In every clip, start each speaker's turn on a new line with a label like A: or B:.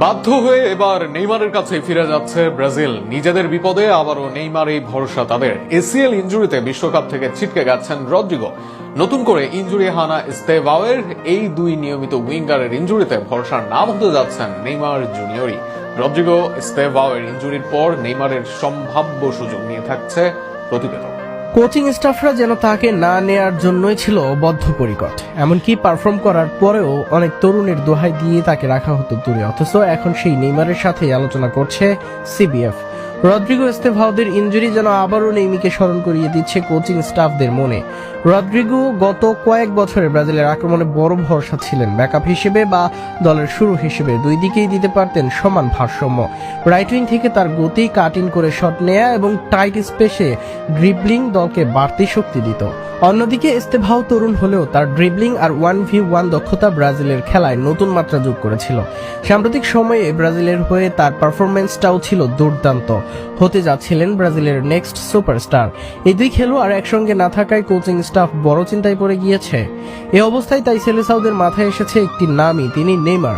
A: বাধ্য হয়ে এবার নেইমারের কাছে ফিরে যাচ্ছে ব্রাজিল। নিজেদের বিপদে আবারও নেইমারই ভরসা তাদের। এসিএল ইনজুরিতে বিশ্বকাপ থেকে ছিটকে গেছেন রদ্রিগো। নতুন করে ইনজুরি হানা স্তেভাওয়ের এই দুই নিয়মিত উইঙ্গারের ইনজুরিতে ভরসার নাম হতে যাচ্ছেন নেইমার জুনিয়রই। রদ্রিগো স্তেভাওয়ের ইনজুরির পর নেইমারের সম্ভাব্য সুযোগ নিয়ে থাকছে প্রতিবেদন।
B: কোচিং স্টাফরা যেন তাকে না নেয়ার জন্যই ছিল বদ্ধপরিকর। এমনকি পারফর্ম করার পরেও অনেক তরুণের দোহাই দিয়ে তাকে রাখা হতো দূরে, অথচ এখন সেই নেইমারের সাথে আলোচনা করছে সিবিএফ। রদ্রিগো স্তেভাওদের ইনজুরি যেন আবারও নেইমিকে স্মরণ করিয়ে দিচ্ছে কোচিং স্টাফদের মনে। রদ্রিগো গত কয়েক বছরে ব্রাজিলের আক্রমণে বড় ভরসা ছিলেন। ব্যাকআপ হিসেবে বা দলের শুরু হিসেবে দুই দিকেই দিতে পারতেন সমান ভারসাম্য। রাইট উইং থেকে তার গতি, কাট ইন করে শট নেয়া এবং টাইট স্পেসে ড্রিবলিং দলকে বাড়তি শক্তি দিত। অন্যদিকে স্তেভাও তরুণ হলেও তার ড্রিবলিং আর 1v1 দক্ষতা ব্রাজিলের খেলায় নতুন মাত্রা যোগ করেছিল। সাম্প্রতিক সময়ে ব্রাজিলের হয়ে তার পারফরম্যান্সটাও ছিল দুর্দান্ত। হতে যাচ্ছিলেন ব্রাজিলের নেক্সট সুপারস্টার। এই দুই খেলোয়াড় একসঙ্গে না থাকায় কোচিং স্টাফ বড় চিন্তায় পড়ে গিয়েছে। এ অবস্থায় তাই সেলেসাওদের মাথায় এসেছে একটি নামই, তিনি নেইমার।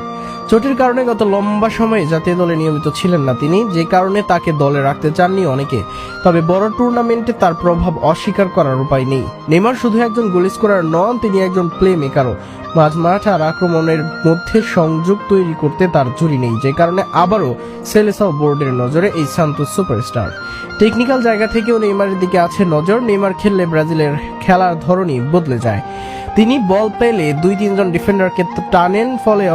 B: চোটের কারণে গত লম্বা সময়ে জাতীয় দলে নিয়মিত ছিলেন না তিনি, যে কারণে তাকে দলে রাখতে চাননি অনেকে। তবে বড় টুর্নামেন্টে তার প্রভাব অস্বীকার করার উপায় নেই। নেইমার শুধু একজন গোল স্কোরার নন, তিনি একজন প্লে মেকারও। মাঝমাঠ আর আক্রমণের মধ্যে সংযোগ তৈরি করতে তার জুড়ি নেই, যে কারণে আবারও সেলেসাও বোর্ডের নজরে এই সান্তোস সুপারস্টার। টেকনিক্যাল জায়গা থেকেও নেইমারের দিকে আছে নজর। নেইমার খেললে ব্রাজিলের খেলার ধরনই বদলে যায়। তিনি বল পেলে দুই তিনজন ডিফেন্ডারকে টানেন, ফলে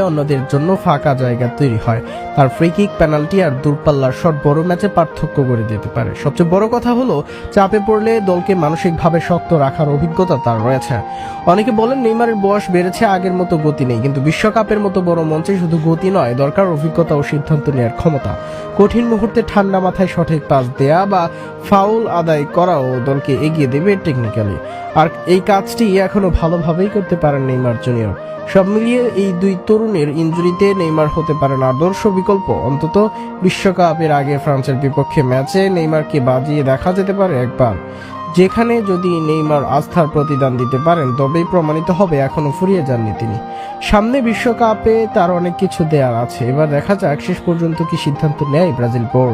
B: অন্যদের জন্য ফাঁকা জায়গা তৈরি হয়। তার ফ্রি কিক, পেনাল্টি আর দূরপাল্লার শট বড় ম্যাচে পার্থক্য করে দিতে পারে। সবচেয়ে বড় কথা হলো, চাপে পড়লে দলকে মানসিকভাবে শক্ত রাখার অভিজ্ঞতা তার রয়েছে। অনেকে বলেন নেইমারের বয়স বেড়েছে, আগের মতো গতি নেই, কিন্তু বিশ্বকাপের মতো বড় মঞ্চে শুধু গতি নয়, দরকার অভিজ্ঞতা ও সিদ্ধান্ত নেওয়ার ক্ষমতা। কঠিন মুহূর্তে ঠান্ডা মাথায় সঠিক পাস দেয়া বা ফাউল আদায় করাও দলকে এগিয়ে দেবে টেকনিক্যালি। আর এই কাজটি এখনো ভালোভাবেই করতে পারেন নেইমার জুনিয়র। সব মিলিয়ে এই দুই তরুণের ইনজুরিতে নেইমার হতে পারেন আদর্শ বিকল্প। অন্তত বিশ্বকাপের আগে ফ্রান্সের বিপক্ষে ম্যাচে নেইমারকে বাজিয়ে দেখা যেতে পারে একবার, যেখানে যদি নেইমার আস্থার প্রতিদান দিতে পারেন তবেই প্রমাণিত হবে এখনো ফুরিয়ে যাননি তিনি। সামনে বিশ্বকাপে তার অনেক কিছু দেওয়ার আছে। এবার দেখা যাক শেষ পর্যন্ত কি সিদ্ধান্ত নেয় ব্রাজিল বোর্ড।